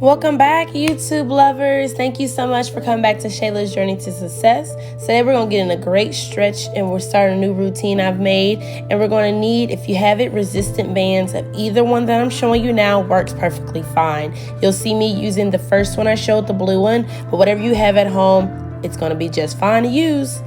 Welcome back, YouTube lovers. Thank you so much for coming back to Shayla's Journey to Success. Today we're going to get in a great stretch and we're starting a new routine I've made. And we're going to need, if you have it, resistant bands of either one that I'm showing you now works perfectly fine. You'll see me using the first one I showed, the blue one, but whatever you have at home, it's going to be just fine to use.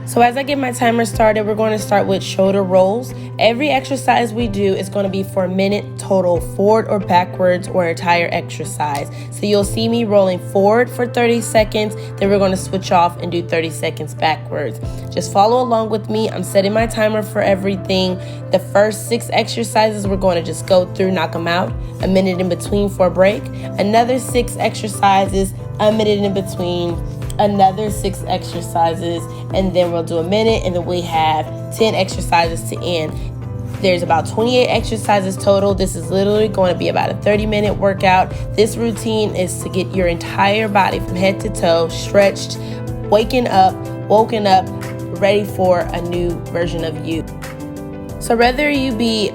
So as I get my timer started, we're going to start with shoulder rolls. Every exercise we do is going to be for a minute total, forward or backwards or entire exercise. So you'll see me rolling forward for 30 seconds, then we're going to switch off and do 30 seconds backwards. Just follow along with me. I'm setting my timer for everything. The first 6 exercises we're going to just go through, knock them out, a minute in between for a break. Another 6 exercises, a minute in between, another 6 exercises, and then we'll do a minute, and then we have 10 exercises to end. There's about 28 exercises total. This is literally going to be about a 30-minute workout. This routine is to get your entire body from head to toe stretched, woken up, ready for a new version of you. So whether you be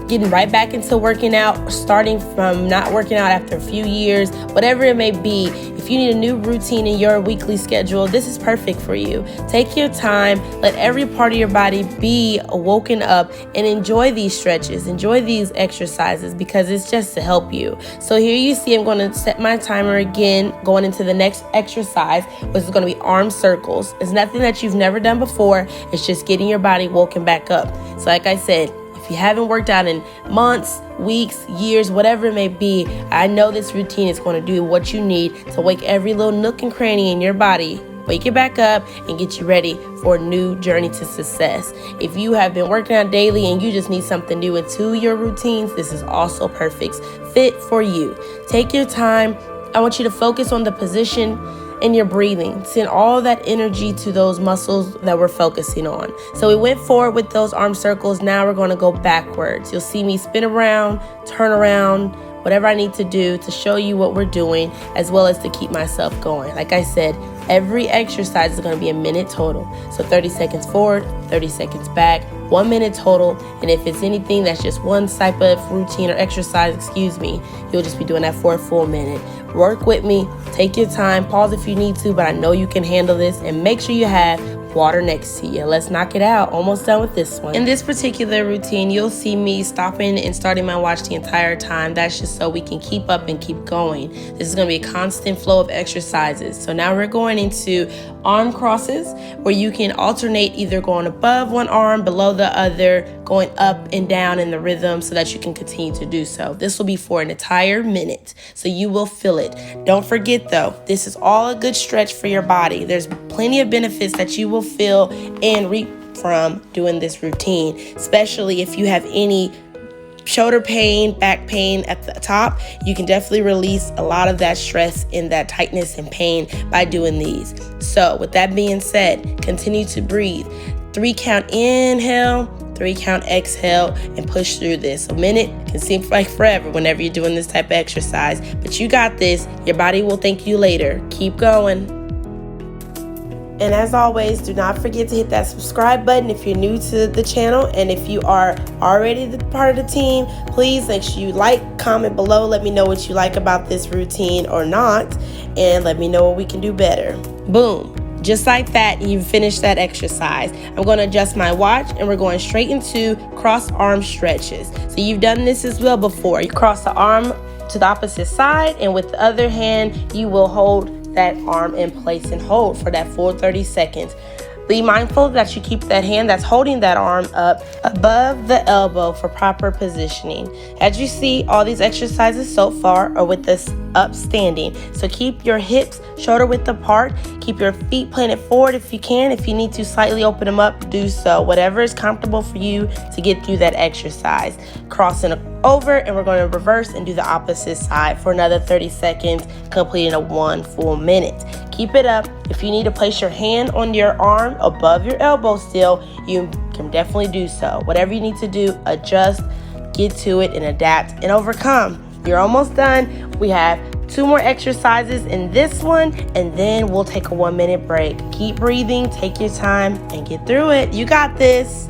getting right back into working out, or starting from not working out after a few years, whatever it may be, if you need a new routine in your weekly schedule, this is perfect for you. Take your time, let every part of your body be woken up, and enjoy these stretches, enjoy these exercises, because it's just to help you. So here you see I'm going to set my timer again, going into the next exercise, which is going to be arm circles. It's nothing that you've never done before. It's just getting your body woken back up. So like I said, if you haven't worked out in months, weeks, years, whatever it may be, I know this routine is going to do what you need to wake every little nook and cranny in your body, wake it back up, and get you ready for a new journey to success. If you have been working out daily and you just need something new into your routines, this is also perfect fit for you. Take your time. I want you to focus on the position and your breathing. Send all that energy to those muscles that we're focusing on. So we went forward with those arm circles. Now we're going to go backwards. You'll see me spin around, turn around, whatever I need to do to show you what we're doing, as well as to keep myself going. Like I said, every exercise is going to be a minute total. So 30 seconds forward, 30 seconds back, 1 minute total. And if it's anything that's just one type of routine or exercise, you'll just be doing that for a full minute. Work with me, take your time, pause if you need to, but I know you can handle this, and make sure you have water next to you. Let's knock it out. Almost done with this one. In this particular routine, you'll see me stopping and starting my watch the entire time. That's just so we can keep up and keep going. This is going to be a constant flow of exercises. So now we're going into arm crosses, where you can alternate either going above one arm, below the other, going up and down in the rhythm, so that you can continue to do so. This will be for an entire minute, so you will feel it. Don't forget though, this is all a good stretch for your body. There's plenty of benefits that you will feel and reap from doing this routine, especially if you have any shoulder pain, back pain at the top. You can definitely release a lot of that stress and that tightness and pain by doing these. So with that being said, continue to breathe. 3 count inhale, 3 count exhale, and push through this. A minute can seem like forever whenever you're doing this type of exercise, but you got this. Your body will thank you later. Keep going. And as always, do not forget to hit that subscribe button if you're new to the channel. And if you are already part of the team, please make sure you like, comment below. Let me know what you like about this routine or not. And let me know what we can do better. Boom. Just like that, you've finished that exercise. I'm going to adjust my watch, and we're going straight into cross arm stretches. So you've done this as well before. You cross the arm to the opposite side, and with the other hand, you will hold that arm in place and hold for that full 30 seconds. Be mindful that you keep that hand that's holding that arm up above the elbow for proper positioning. As you see, all these exercises so far are with this up standing. So keep your hips shoulder width apart. Keep your feet planted forward if you can. If you need to slightly open them up, do so. Whatever is comfortable for you to get through that exercise. Crossing over, and we're going to reverse and do the opposite side for another 30 seconds, completing a 1 full minute. Keep it up. If you need to place your hand on your arm above your elbow still, you can definitely do so. Whatever you need to do, adjust, get to it, and adapt and overcome. You're almost done. We have 2 more exercises in this one, and then we'll take a 1 minute break. Keep breathing, take your time, and get through it. You got this.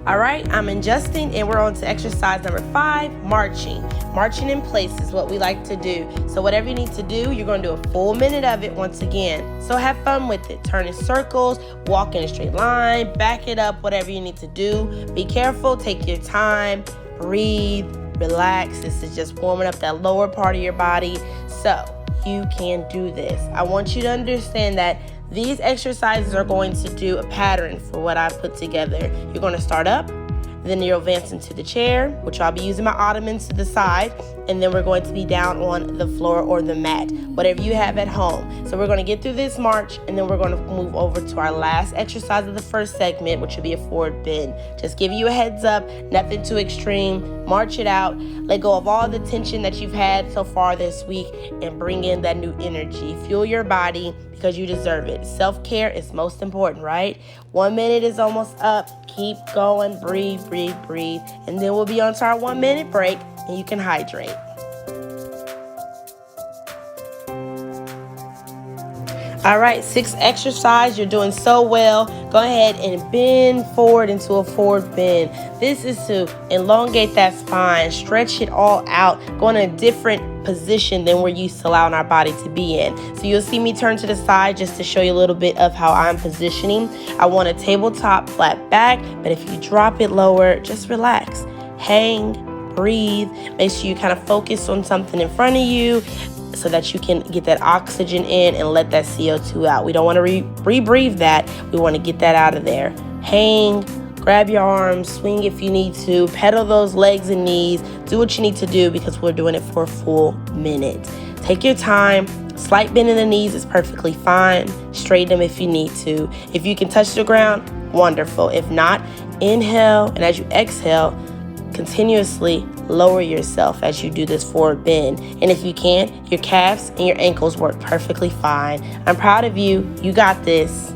All right, I'm adjusting and we're on to exercise number 5, marching. Marching in place is what we like to do. So whatever you need to do, you're going to do a full minute of it once again. So have fun with it. Turn in circles, walk in a straight line, back it up, whatever you need to do. Be careful, take your time, breathe, relax. This is just warming up that lower part of your body. So you can do this. I want you to understand that these exercises are going to do a pattern for what I put together. You're going to start up, then you'll advance into the chair, which I'll be using my ottomans to the side, and then we're going to be down on the floor or the mat, whatever you have at home. So we're going to get through this march, and then we're going to move over to our last exercise of the first segment, which will be a forward bend. Just give you a heads up, nothing too extreme. March it out, let go of all the tension that you've had so far this week, and bring in that new energy. Fuel your body because you deserve it. Self-care is most important, right? 1 minute is almost up. Keep going, breathe, breathe, breathe. And then we'll be on to our 1 minute break and you can hydrate. All right, 6th exercise. You're doing so well. Go ahead and bend forward into a forward bend. This is to elongate that spine, stretch it all out, go in a different position than we're used to allowing our body to be in. So you'll see me turn to the side just to show you a little bit of how I'm positioning. I want a tabletop flat back, but if you drop it lower, just relax. Hang, breathe. Make sure you kind of focus on something in front of you, so that you can get that oxygen in and let that CO2 out. We don't want to rebreathe that. We want to get that out of there. Hang, grab your arms, swing if you need to, pedal those legs and knees. Do what you need to do because we're doing it for a full minute. Take your time. Slight bend in the knees is perfectly fine. Straighten them if you need to. If you can touch the ground, wonderful. If not, inhale, and as you exhale, continuously lower yourself as you do this forward bend. And if you can't, your calves and your ankles work perfectly fine. I'm proud of you. You got this.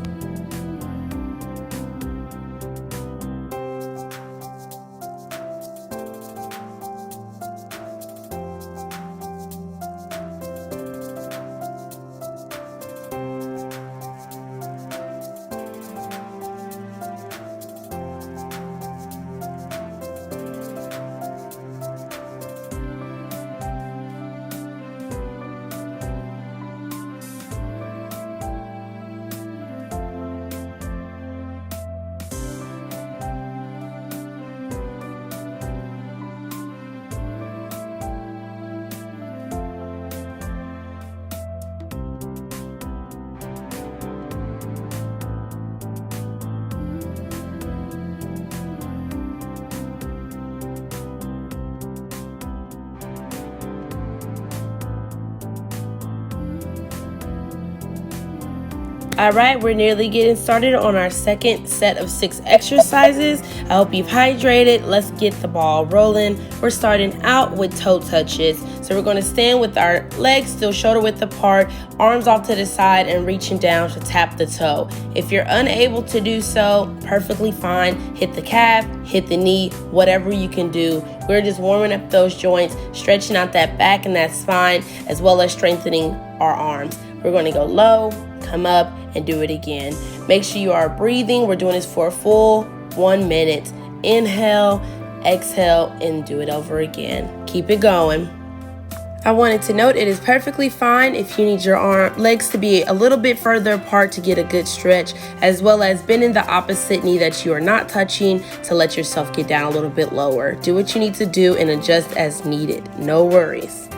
All right, we're nearly getting started on our second set of 6 exercises. I hope you've hydrated. Let's get the ball rolling. We're starting out with toe touches. So we're going to stand with our legs still shoulder width apart, arms off to the side, and reaching down to tap the toe. If you're unable to do so, perfectly fine. Hit the calf, hit the knee, whatever you can do. We're just warming up those joints, stretching out that back and that spine, as well as strengthening our arms. We're going to go low, come up, and do it again. Make sure you are breathing. We're doing this for a full 1 minute. Inhale, exhale, and do it over again. Keep it going. I wanted to note it is perfectly fine if you need your legs to be a little bit further apart to get a good stretch, as well as bending the opposite knee that you are not touching to let yourself get down a little bit lower. Do what you need to do and adjust as needed. No worries.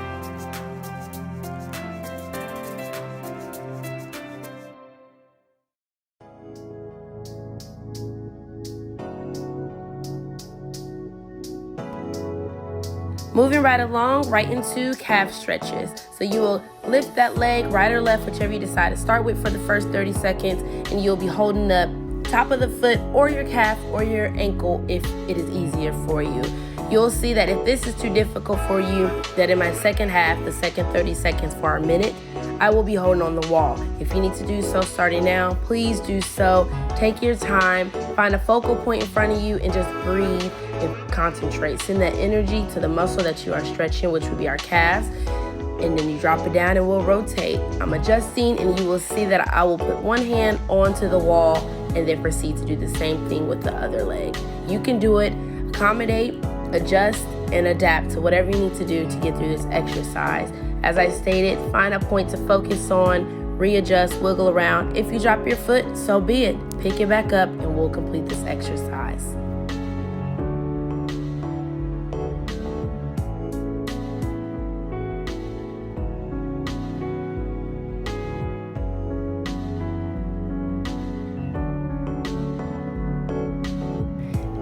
Moving right along, right into calf stretches. So you will lift that leg, right or left, whichever you decide to start with for the first 30 seconds, and you'll be holding the top of the foot or your calf or your ankle if it is easier for you. You'll see that if this is too difficult for you, that in my second half, the second 30 seconds for our minute, I will be holding on the wall. If you need to do so starting now, please do so. Take your time, find a focal point in front of you, and just breathe and concentrate. Send that energy to the muscle that you are stretching, which would be our calves. And then you drop it down and we'll rotate. I'm adjusting, and you will see that I will put one hand onto the wall and then proceed to do the same thing with the other leg. You can do it, accommodate, adjust, and adapt to whatever you need to do to get through this exercise. As I stated, find a point to focus on, readjust, wiggle around. If you drop your foot, so be it. Pick it back up and we'll complete this exercise.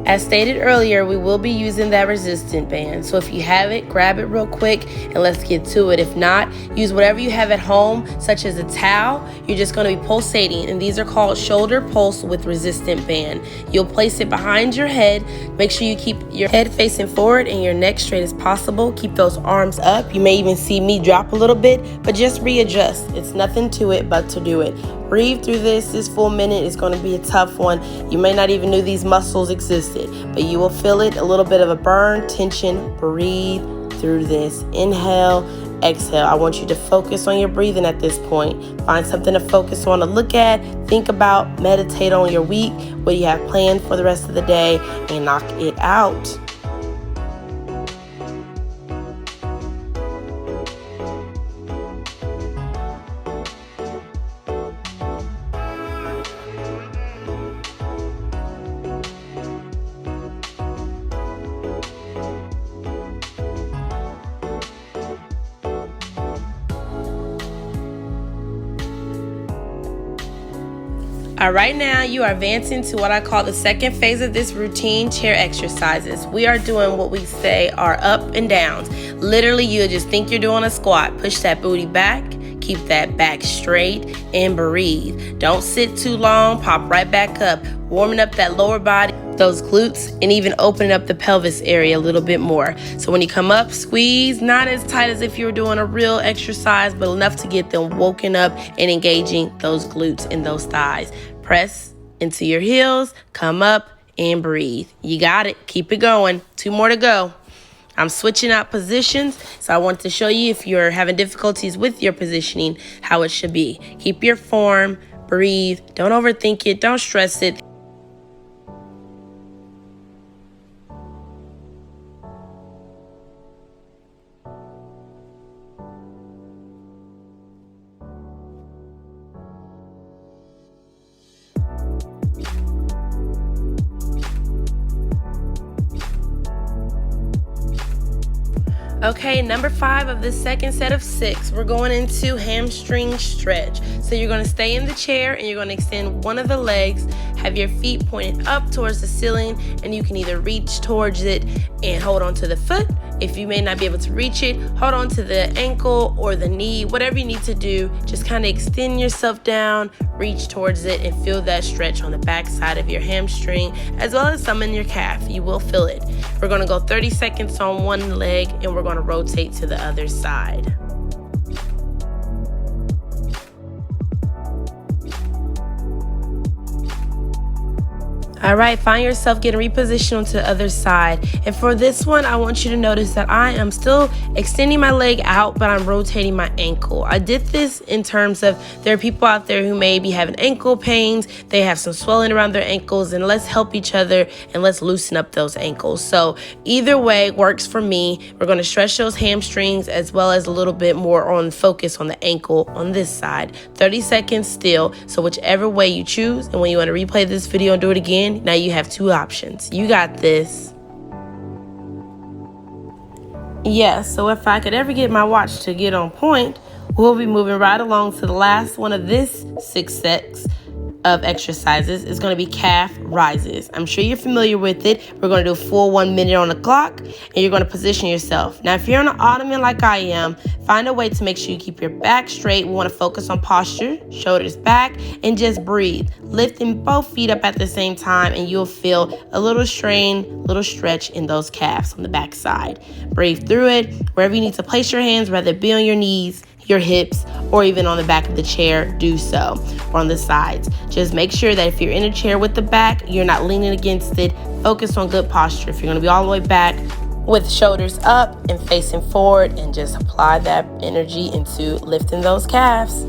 As stated earlier, we will be using that resistant band. So if you have it, grab it real quick and let's get to it. If not, use whatever you have at home, such as a towel. You're just going to be pulsating, and these are called shoulder pulse with resistant band. You'll place it behind your head. Make sure you keep your head facing forward and your neck straight as possible. Keep those arms up. You may even see me drop a little bit, but just readjust. It's nothing to it but to do it. Breathe through this. This full minute is going to be a tough one. You may not even know these muscles existed, but you will feel it, a little bit of a burn, tension. Breathe through this. Inhale, exhale. I want you to focus on your breathing at this point. Find something to focus on, to look at, think about, meditate on your week, what you have planned for the rest of the day, and knock it out. All right, now you are advancing to what I call the second phase of this routine, chair exercises. We are doing what we say are up and downs. Literally, you just think you're doing a squat. Push that booty back, keep that back straight, and breathe. Don't sit too long, pop right back up, warming up that lower body, those glutes, and even opening up the pelvis area a little bit more. So when you come up, squeeze, not as tight as if you were doing a real exercise, but enough to get them woken up and engaging those glutes and those thighs. Press into your heels, come up, and breathe. You got it. Keep it going. 2 more to go. I'm switching out positions, so I want to show you, if you're having difficulties with your positioning, how it should be. Keep your form, breathe, don't overthink it, don't stress it. Okay, number 5 of the second set of 6, we're going into hamstring stretch. So you're going to stay in the chair and you're going to extend one of the legs, have your feet pointed up towards the ceiling, and you can either reach towards it and hold on to the foot. If you may not be able to reach it, hold on to the ankle or the knee, whatever you need to do. Just kind of extend yourself down, reach towards it, and feel that stretch on the back side of your hamstring, as well as some in your calf. You will feel it. We're going to go 30 seconds on one leg, and we're going to rotate to the other side. All right, find yourself getting repositioned onto the other side. And for this one, I want you to notice that I am still extending my leg out, but I'm rotating my ankle. I did this in terms of, there are people out there who may be having ankle pains, they have some swelling around their ankles, and let's help each other and let's loosen up those ankles. So either way works for me. We're gonna stretch those hamstrings as well as a little bit more on focus on the ankle on this side. 30 seconds still, so whichever way you choose, and when you wanna replay this video and do it again, now you have 2 options. You got this. Yeah, so if I could ever get my watch to get on point, we'll be moving right along to the last one of this 6 sets of exercises. Is going to be calf rises. I'm sure you're familiar with it. We're going to do a full 1 minute on the clock, and you're going to position yourself. Now, if you're on an ottoman like I am, find a way to make sure you keep your back straight. We want to focus on posture, shoulders back, and just breathe. Lifting both feet up at the same time, and you'll feel a little strain, little stretch in those calves on the back side. Breathe through it. Wherever you need to place your hands, whether it be on your knees, your hips, or even on the back of the chair, do so, or on the sides. Just make sure that if you're in a chair with the back, you're not leaning against it. Focus on good posture. If you're going to be all the way back, with shoulders up and facing forward, and just apply that energy into lifting those calves.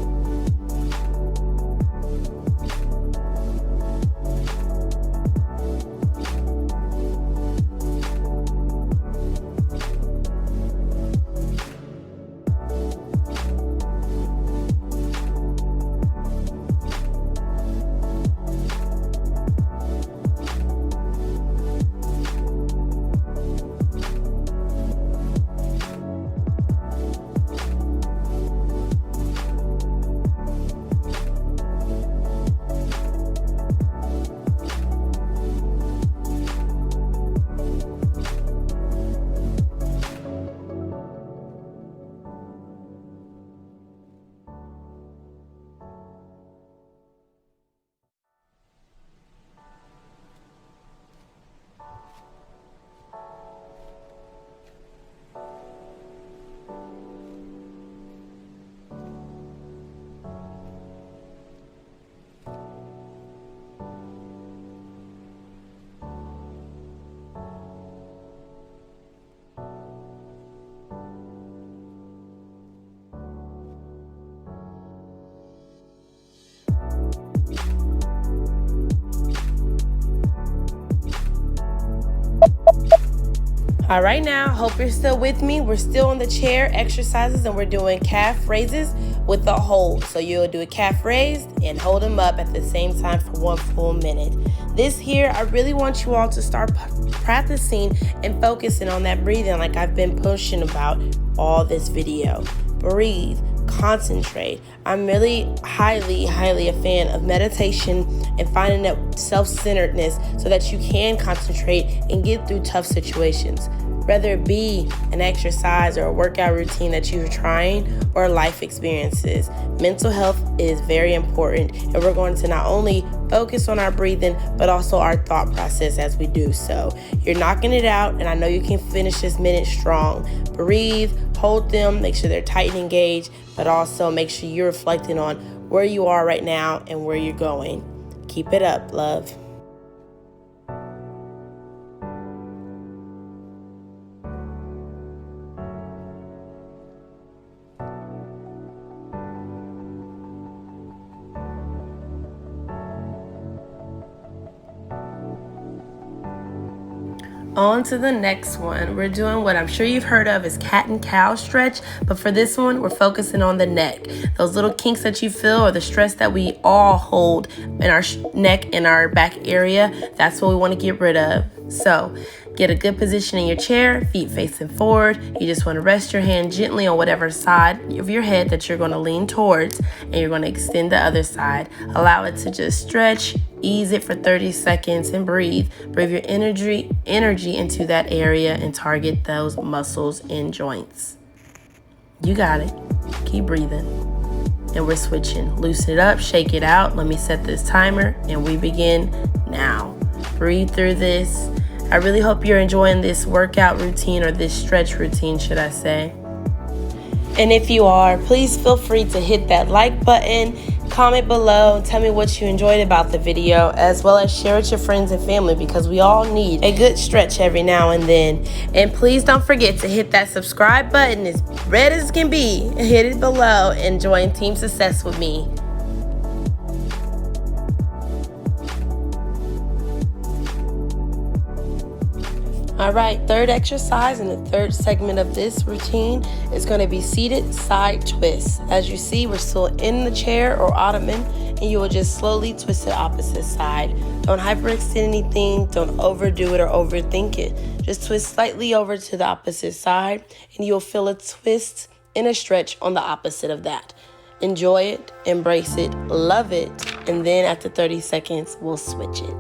All right, now, hope you're still with me. We're still on the chair exercises and we're doing calf raises with a hold. So you'll do a calf raise and hold them up at the same time for 1 full minute. This here, I really want you all to start practicing and focusing on that breathing like I've been pushing about all this video. Breathe, concentrate. I'm really highly a fan of meditation and finding that self-centeredness so that you can concentrate and get through tough situations. Whether it be an exercise or a workout routine that you're trying or life experiences, mental health is very important, and we're going to not only focus on our breathing but also our thought process as we do so. You're knocking it out, and I know you can finish this minute strong. Breathe, hold them, make sure they're tight and engaged, but also make sure you're reflecting on where you are right now and where you're going. Keep it up, love. On to the next one. We're doing what I'm sure you've heard of as cat and cow stretch, but for this one, we're focusing on the neck. Those little kinks that you feel or the stress that we all hold in our neck and our back area, that's what we want to get rid of. So get a good position in your chair, feet facing forward. You just want to rest your hand gently on whatever side of your head that you're going to lean towards, and you're going to extend the other side. Allow it to just stretch. Ease it for 30 seconds and breathe. Breathe your energy into that area and target those muscles and joints. You got it. Keep breathing. And we're switching. Loosen it up, shake it out. Let me set this timer and we begin now. Breathe through this. I really hope you're enjoying this workout routine, or this stretch routine, should I say. And if you are, please feel free to hit that like button, comment below, tell me what you enjoyed about the video, as well as share with your friends and family, because we all need a good stretch every now and then. And please don't forget to hit that subscribe button, as red as can be. Hit it below and join Team Success with me. All right, third exercise and the third segment of this routine is going to be seated side twist. As you see, we're still in the chair or ottoman, and you will just slowly twist the opposite side. Don't hyperextend anything, don't overdo it or overthink it. Just twist slightly over to the opposite side, and you'll feel a twist and a stretch on the opposite of that. Enjoy it, embrace it, love it, and then after 30 seconds, we'll switch it.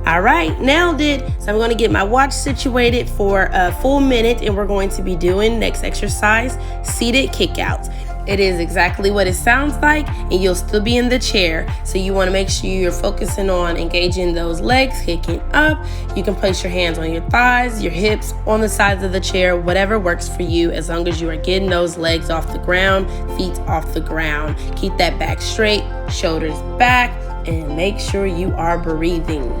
All right, nailed it. So I'm going to get my watch situated for a full minute, and we're going to be doing next exercise, seated kickouts. It is exactly what it sounds like, and you'll still be in the chair. So you want to make sure you're focusing on engaging those legs, kicking up. You can place your hands on your thighs, your hips, on the sides of the chair, whatever works for you, as long as you are getting those legs off the ground, feet off the ground. Keep that back straight, shoulders back, and make sure you are breathing.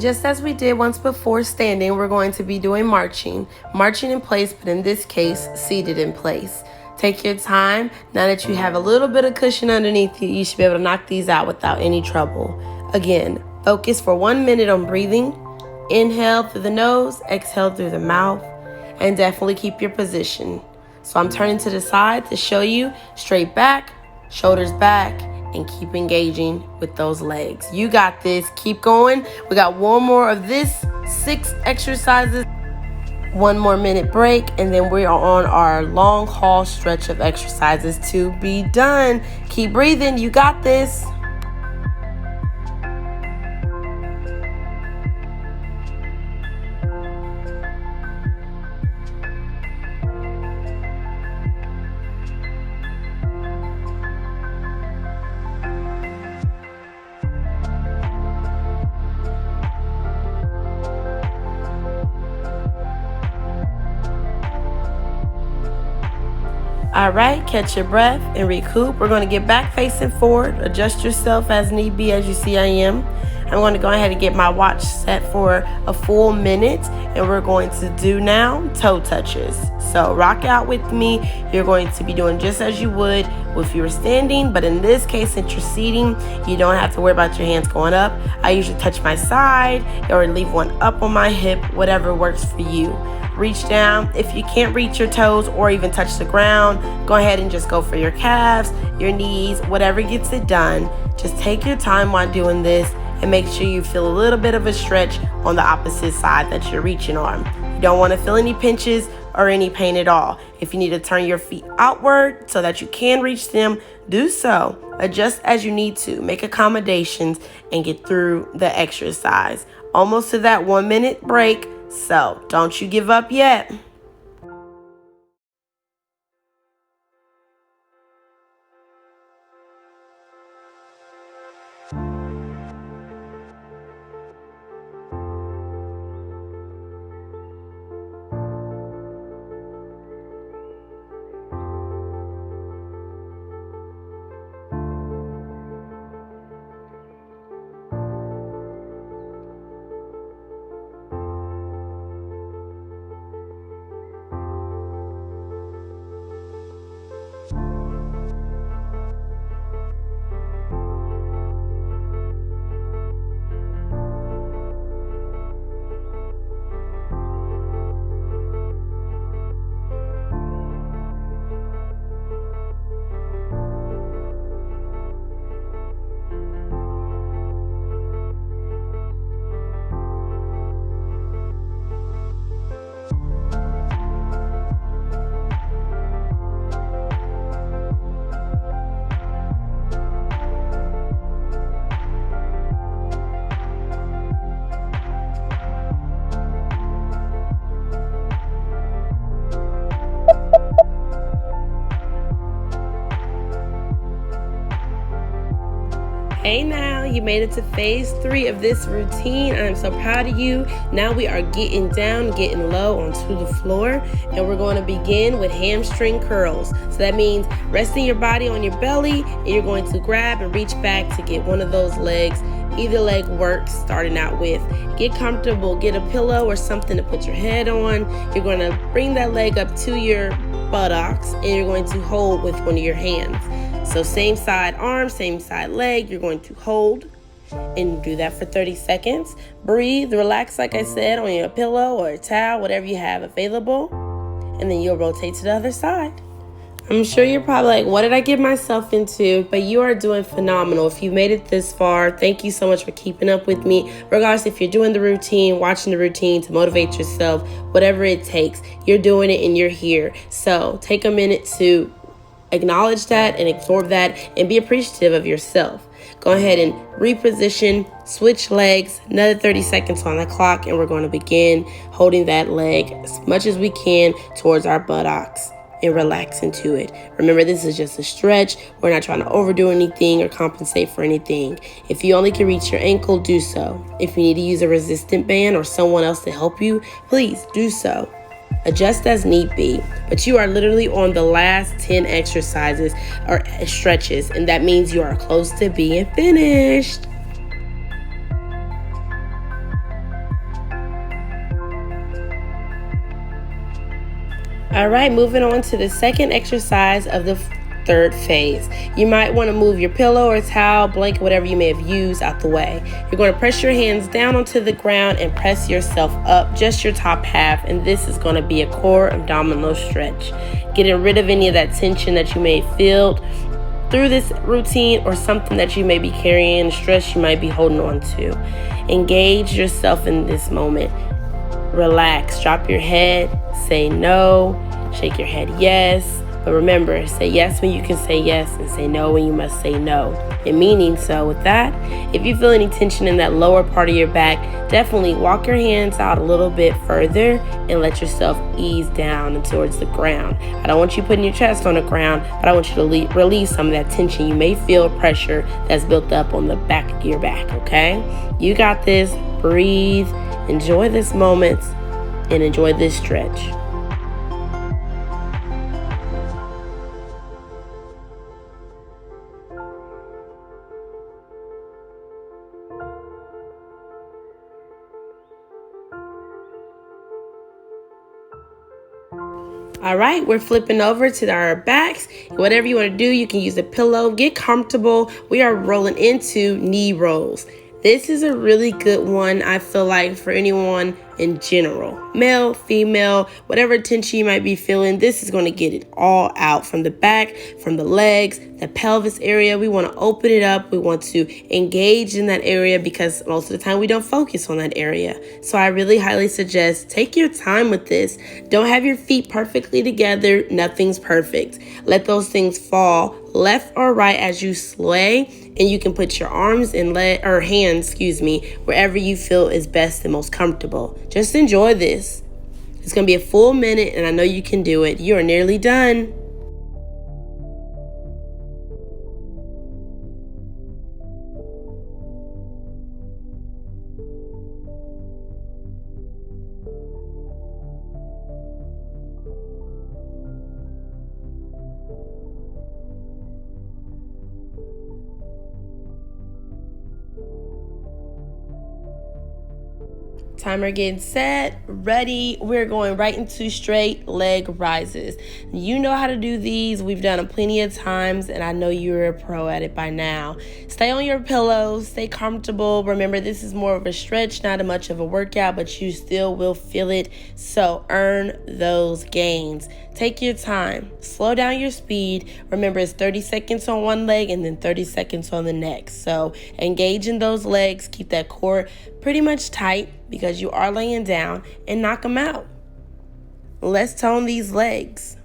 Just as we did once before standing, we're going to be doing marching. Marching in place, but in this case, seated in place. Take your time. Now that you have a little bit of cushion underneath you, you should be able to knock these out without any trouble. Again, focus for 1 minute on breathing. Inhale through the nose, exhale through the mouth, and definitely keep your position. So I'm turning to the side to show you straight back, shoulders back, and keep engaging with those legs. You got this. Keep going. We got one more of this, 6 exercises. 1 more minute break, and then we are on our long haul stretch of exercises to be done. Keep breathing. You got this. All right, catch your breath and recoup. We're going to get back facing forward. Adjust yourself as need be, as you see I am. I'm going to go ahead and get my watch set for a full minute, and we're going to do now toe touches. So rock out with me. You're going to be doing just as you would if you were standing, but in this case, since you're seating, you don't have to worry about your hands going up. I usually touch my side or leave one up on my hip, whatever works for you. Reach down. If you can't reach your toes or even touch the ground, go ahead and just go for your calves, your knees, whatever gets it done. Just take your time while doing this and make sure you feel a little bit of a stretch on the opposite side that you're reaching on. You don't want to feel any pinches or any pain at all. If you need to turn your feet outward so that you can reach them, do so. Adjust as you need to. Make accommodations and get through the exercise. Almost to that 1 minute break. So don't you give up yet. Hey now, you made it to phase 3 of this routine. I'm so proud of you. Now we are getting down, getting low onto the floor, and we're going to begin with hamstring curls. So that means resting your body on your belly, and you're going to grab and reach back to get one of those legs. Either leg works, starting out with. Get comfortable, get a pillow or something to put your head on. You're going to bring that leg up to your buttocks, and you're going to hold with one of your hands. So same side arm, same side leg, you're going to hold and do that for 30 seconds. Breathe, relax, like I said, on your pillow or a towel, whatever you have available. And then you'll rotate to the other side. I'm sure you're probably like, what did I get myself into? But you are doing phenomenal. If you made it this far, thank you so much for keeping up with me. Regardless if you're doing the routine, watching the routine to motivate yourself, whatever it takes, you're doing it and you're here. So take a minute to acknowledge that and absorb that and be appreciative of yourself. Go ahead and reposition, switch legs, another 30 seconds on the clock, and we're going to begin holding that leg as much as we can towards our buttocks and relax into it. Remember, this is just a stretch. We're not trying to overdo anything or compensate for anything. If you only can reach your ankle, do so. If you need to use a resistant band or someone else to help you, please do so. Adjust as need be, but you are literally on the last 10 exercises or stretches, and that means you are close to being finished. All right, moving on to the second exercise of the third phase. You might want to move your pillow or towel, blanket, whatever you may have used out the way. You're going to press your hands down onto the ground and press yourself up, just your top half, and this is going to be a core abdominal stretch. Getting rid of any of that tension that you may feel through this routine or something that you may be carrying, stress you might be holding on to. Engage yourself in this moment. Relax, drop your head, say no, shake your head yes, but remember, say yes when you can say yes and say no when you must say no. And meaning so with that, if you feel any tension in that lower part of your back, definitely walk your hands out a little bit further and let yourself ease down and towards the ground. I don't want you putting your chest on the ground, but I want you to release some of that tension. You may feel pressure that's built up on the back of your back, okay? You got this. Breathe. Enjoy this moment and enjoy this stretch. All right, we're flipping over to our backs. Whatever you want to do, you can use a pillow. Get comfortable. We are rolling into knee rolls. This is a really good one, I feel like, for anyone in general. Male, female, whatever tension you might be feeling, this is going to get it all out from the back, from the legs, the pelvis area. We want to open it up. We want to engage in that area because most of the time we don't focus on that area. So I really highly suggest take your time with this. Don't have your feet perfectly together. Nothing's perfect. Let those things fall left or right as you sway, and you can put your arms and hands, wherever you feel is best and most comfortable. Just enjoy this. It's going to be a full minute, and I know you can do it. You are nearly done. Timer getting set, ready. We're going right into straight leg rises. You know how to do these. We've done them plenty of times, and I know you're a pro at it by now. Stay on your pillows, stay comfortable. Remember, this is more of a stretch, not much of a workout, but you still will feel it. So earn those gains. Take your time. Slow down your speed. Remember, it's 30 seconds on one leg and then 30 seconds on the next. So engage in those legs. Keep that core pretty much tight because you are laying down, and knock them out. Let's tone these legs.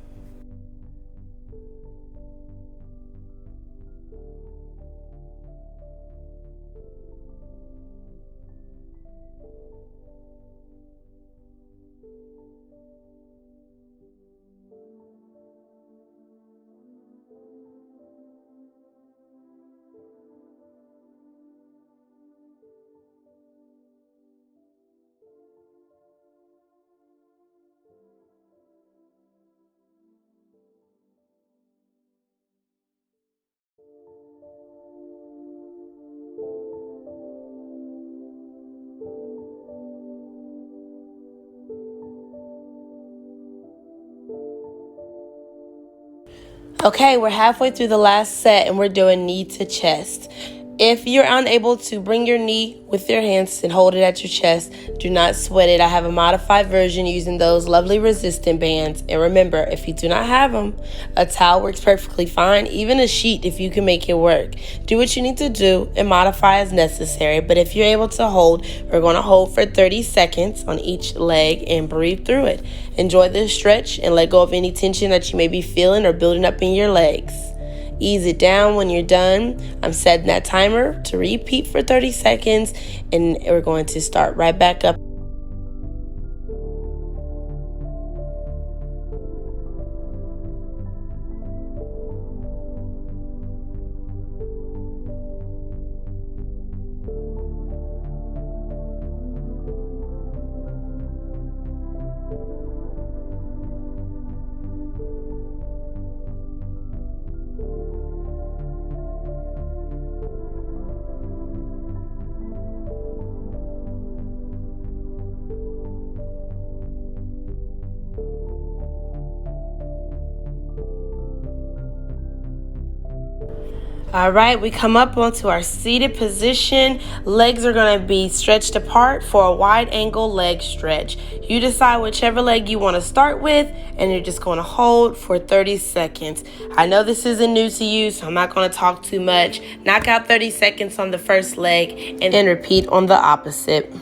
Okay, we're halfway through the last set and we're doing knee to chest. If you're unable to bring your knee with your hands and hold it at your chest, do not sweat it. I have a modified version using those lovely resistant bands. And remember, if you do not have them, a towel works perfectly fine, even a sheet if you can make it work. Do what you need to do and modify as necessary. But if you're able to hold, we're going to hold for 30 seconds on each leg and breathe through it. Enjoy this stretch and let go of any tension that you may be feeling or building up in your legs. Ease it down when you're done. I'm setting that timer to repeat for 30 seconds, and we're going to start right back up. All right, we come up onto our seated position. Legs are going to be stretched apart for a wide angle leg stretch. You decide whichever leg you want to start with, and you're just going to hold for 30 seconds. I know this isn't new to you, so I'm not going to talk too much. Knock out 30 seconds on the first leg and then repeat on the opposite.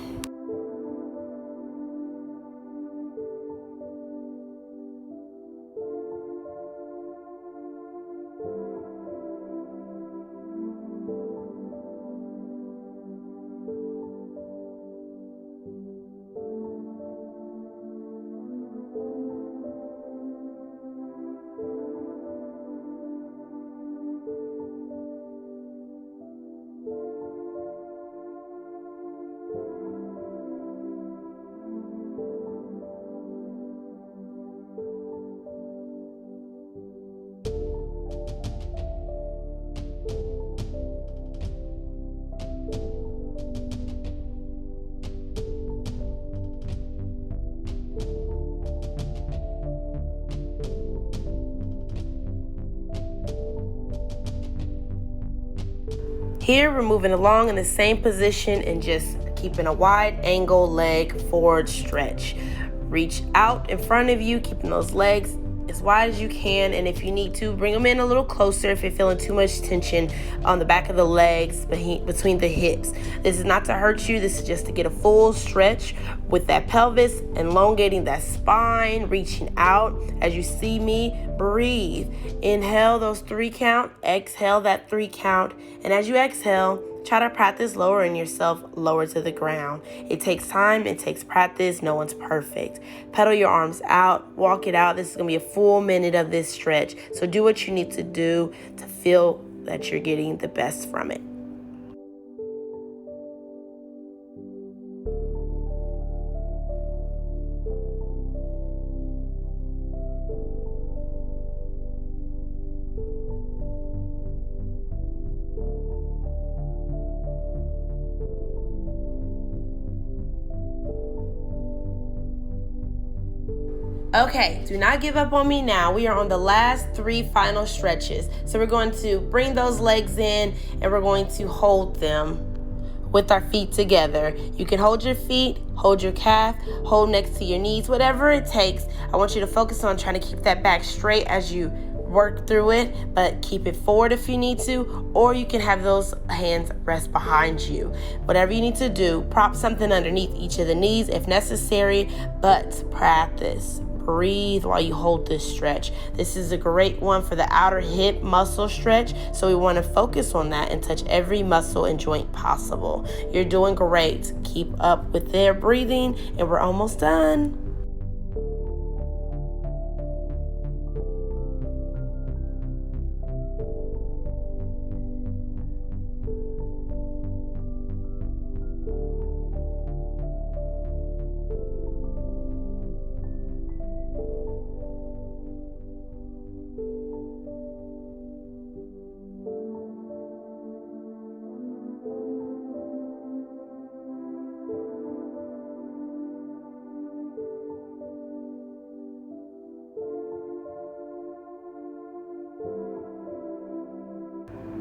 Here, we're moving along in the same position and just keeping a wide angle leg forward stretch. Reach out in front of you, keeping those legs as wide as you can, and if you need to, bring them in a little closer if you're feeling too much tension on the back of the legs between the hips. This is not to hurt you, this is just to get a full stretch with that pelvis, elongating that spine, reaching out. As you see me, breathe. Inhale those 3 count, exhale that 3 count, and as you exhale, try to practice lowering yourself lower to the ground. It takes time, it takes practice, no one's perfect. Pedal your arms out, walk it out. This is gonna be a full minute of this stretch. So do what you need to do to feel that you're getting the best from it. Okay, do not give up on me now. We are on the last 3 final stretches. So we're going to bring those legs in and we're going to hold them with our feet together. You can hold your feet, hold your calf, hold next to your knees, whatever it takes. I want you to focus on trying to keep that back straight as you work through it, but keep it forward if you need to, or you can have those hands rest behind you. Whatever you need to do, prop something underneath each of the knees if necessary, but practice. Breathe while you hold this stretch. This is a great one for the outer hip muscle stretch, so we want to focus on that and touch every muscle and joint possible. You're doing great. Keep up with their breathing, and we're almost done.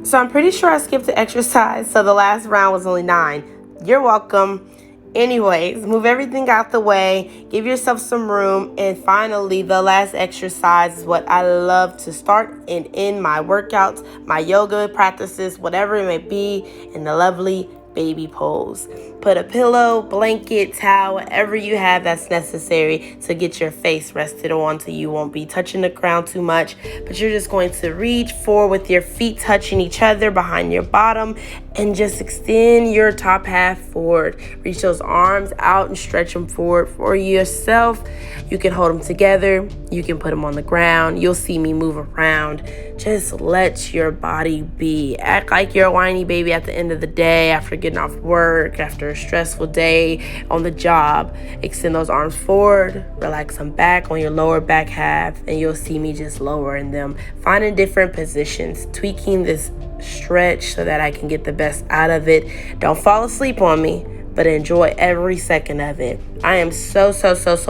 So I'm pretty sure I skipped the exercise, so the last round was only 9. You're welcome. Anyways, move everything out the way, give yourself some room, and finally, the last exercise is what I love to start and end my workouts, my yoga practices, whatever it may be, in the lovely baby pose. Put a pillow, blanket, towel, whatever you have that's necessary to get your face rested on so you won't be touching the ground too much, but you're just going to reach forward with your feet touching each other behind your bottom and just extend your top half forward. Reach those arms out and stretch them forward for yourself. You can hold them together. You can put them on the ground. You'll see me move around. Just let your body be. Act like you're a whiny baby at the end of the day after getting off work, after a stressful day on the job. Extend those arms forward. Relax them back on your lower back half, and you'll see me just lowering them. Finding different positions, tweaking this stretch so that I can get the best out of it. Don't fall asleep on me, but enjoy every second of it. I am so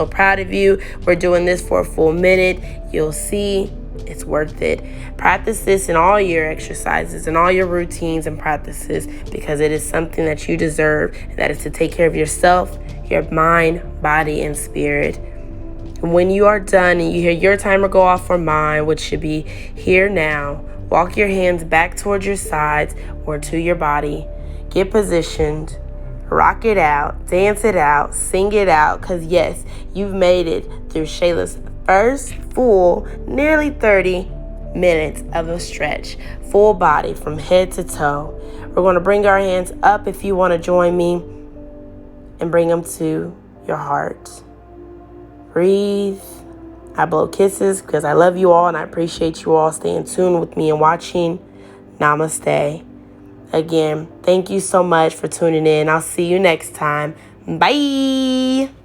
proud of you. We're doing this for a full minute. You'll see It's worth it. Practice this in all your exercises and all your routines and practices, because it is something that you deserve, and that is to take care of yourself, your mind, body, and spirit. And when you are done and you hear your timer go off or mine, which should be here now, walk your hands back towards your sides or to your body. Get positioned. Rock it out, dance it out, sing it out, because yes, you've made it through Shayla's first full, nearly 30 minutes of a stretch, full body from head to toe. We're going to bring our hands up if you want to join me, and bring them to your heart. Breathe. I blow kisses because I love you all and I appreciate you all staying tuned with me and watching. Namaste. Again, thank you so much for tuning in. I'll see you next time. Bye.